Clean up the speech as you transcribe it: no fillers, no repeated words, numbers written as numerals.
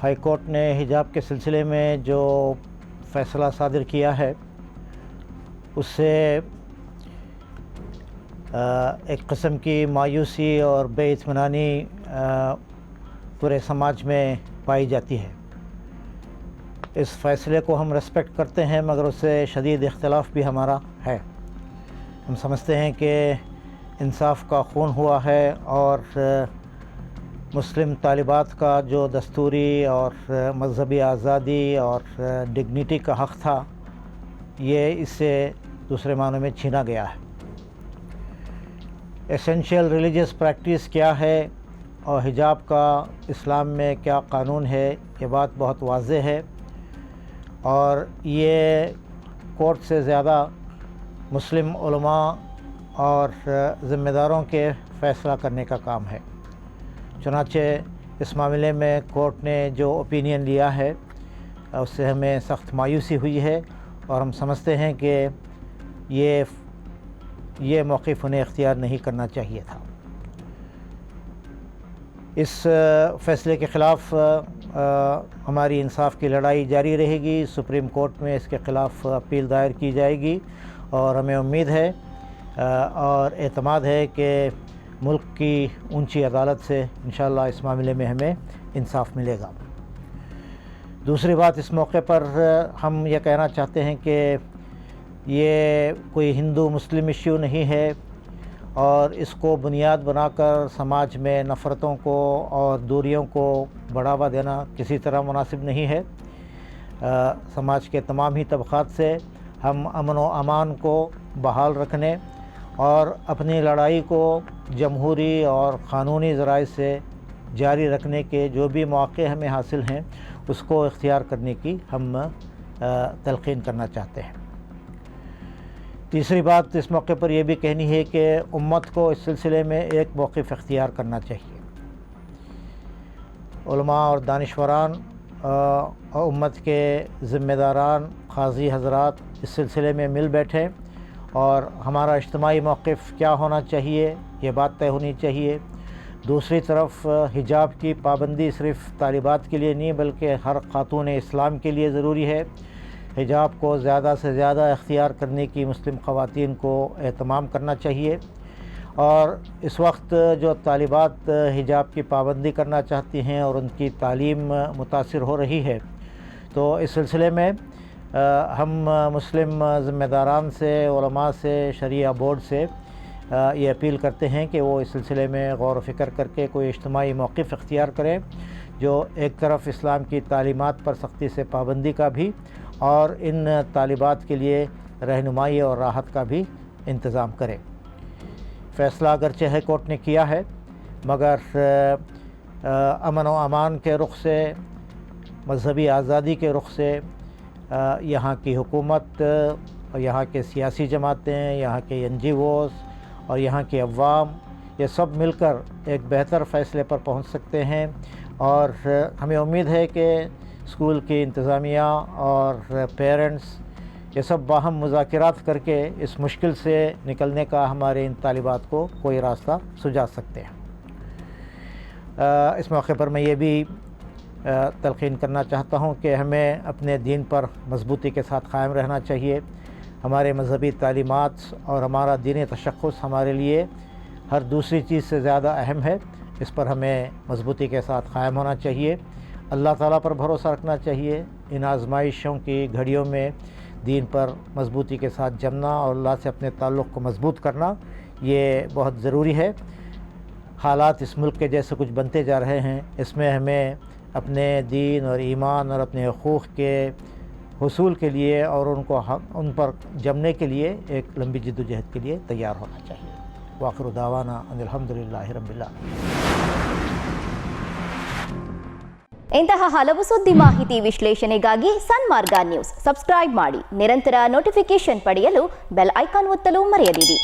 High court ने हिजाब के सिलसिले में जो फ़ैसला सादिर किया है उससे एक किस्म की मायूसी और बेइत्मीनानी पूरे समाज में पाई जाती है। इस फ़ैसले को हम रेस्पेक्ट करते हैं, मगर उससे शदीद इख्तलाफ भी हमारा है। हम समझते हैं कि इंसाफ का खून हुआ है और मुस्लिम तालिबात का जो दस्तूरी और मजहबी आज़ादी और डिग्निटी का हक़ था, ये इससे दूसरे मानों में छीना गया है। एसेंशियल रिलीजियस प्रैक्टिस क्या है और हिजाब का इस्लाम में क्या कानून है, ये बात बहुत वाज़ेह है और ये कोर्ट से ज़्यादा मुस्लिम उलमा और ज़िम्मेदारों के फ़ैसला करने का काम है। चुनांचे इस मामले में कोर्ट ने जो ओपिनियन लिया है उससे हमें सख्त मायूसी हुई है और हम समझते हैं कि ये मौक़िफ़ उन्हें इख्तियार नहीं करना चाहिए था। इस फ़ैसले के ख़िलाफ़ हमारी इंसाफ की लड़ाई जारी रहेगी। सुप्रीम कोर्ट में इसके ख़िलाफ़ अपील दायर की जाएगी और हमें उम्मीद है और एतमाद है कि मुल्क की ऊंची अदालत से इंशाअल्लाह इस मामले में हमें इंसाफ मिलेगा। दूसरी बात, इस मौके पर हम ये कहना चाहते हैं कि ये कोई हिंदू मुस्लिम इश्यू नहीं है और इसको बुनियाद बनाकर समाज में नफ़रतों को और दूरियों को बढ़ावा देना किसी तरह मुनासिब नहीं है। समाज के तमाम ही तबक़ात से हम अमन व अमान को बहाल रखने और अपनी लड़ाई को जमहूरी और क़ानूनी ज़राए से जारी रखने के जो भी मौक़े हमें हासिल हैं उसको इख्तियार करने की हम तलक़ीन करना चाहते हैं। तीसरी बात इस मौके पर यह भी कहनी है कि उम्मत को इस सिलसिले में एक मौक़िफ़ इख्तियार करना चाहिए। उलमा और दानिशवरान और उम्मत के ज़िम्मेदारान क़ाज़ी हज़रात इस सिलसिले में मिल बैठें और हमारा इज्तिमाई मौक़िफ़ क्या होना चाहिए ये बात तय होनी चाहिए। दूसरी तरफ हिजाब की पाबंदी सिर्फ़ तालिबात के लिए नहीं बल्कि हर ख़ातून इस्लाम के लिए ज़रूरी है। हिजाब को ज़्यादा से ज़्यादा इख्तियार करने की मुस्लिम ख़वातीन को एहतमाम करना चाहिए और इस वक्त जो तालिबात हिजाब की पाबंदी करना चाहती हैं और उनकी तालीम मुतासिर हो रही है, तो इस सिलसिले में हम मुस्लिम ज़िम्मेदारान से, उलमा से, शरिया बोर्ड से ये अपील करते हैं कि वो इस सिलसिले में गौर व फ़िक्र करके कोई इज्तिमाई मौक़िफ़ इख्तियार करें जो एक तरफ इस्लाम की तालीमात पर सख्ती से पाबंदी का भी और इन तालिबात के लिए रहनुमाई और राहत का भी इंतज़ाम करें। फ़ैसला अगरचे हाई कोर्ट ने किया है, मगर अमन व अमान के रुख से, मजहबी आज़ादी के रुख से यहाँ की हुकूमत और यहाँ के सियासी जमातें, यहाँ के NGOs और यहाँ के अवाम, ये सब मिलकर एक बेहतर फ़ैसले पर पहुँच सकते हैं और हमें उम्मीद है कि स्कूल की इंतज़ामिया और पेरेंट्स ये सब बाहम मुज़ाकरात करके इस मुश्किल से निकलने का हमारे इन तालिबात को कोई रास्ता सुझा सकते हैं। इस मौके पर मैं ये भी तलक़ीन करना चाहता हूँ कि हमें अपने दीन पर मजबूती के साथ क़ायम रहना चाहिए। हमारे मजहबी तालीमात और हमारा दीनी तशख़्ख़ुस हमारे लिए हर दूसरी चीज़ से ज़्यादा अहम है। इस पर हमें मजबूती के साथ क़ायम होना चाहिए, अल्लाह ताला पर भरोसा रखना चाहिए। इन आज़माइशों की घड़ियों में दीन पर मजबूती के साथ जमना और अल्लाह से अपने ताल्लुक़ को मजबूत करना ये बहुत ज़रूरी है। हालात इस मुल्क के जैसे कुछ बनते जा रहे हैं, इसमें हमें अपने दीन और ईमान और अपने हुकूक़ के हुसूल के लिए और उन पर जमने के लिए एक लंबी जद्दोजहद के लिए तैयार होना चाहिए। वाखिरु दावाना अनिल हम्दुलिल्लाहि रब्बिल आलमीन। ಇಂತಹ ಹಲವು ಸುದ್ದಿ ಮಾಹಿತಿ ವಿಶ್ಲೇಷಣೆಗಾಗಿ ಸನ್ಮಾರ್ಗ ನ್ಯೂಸ್ ಸಬ್ಸ್ಕ್ರೈಬ್ ಮಾಡಿ. ನಿರಂತರ ನೋಟಿಫಿಕೇಶನ್ ಪಡೆಯಲು ಬೆಲ್ ಐಕಾನ್ ಒತ್ತಲು ಮರೆಯದಿರಿ.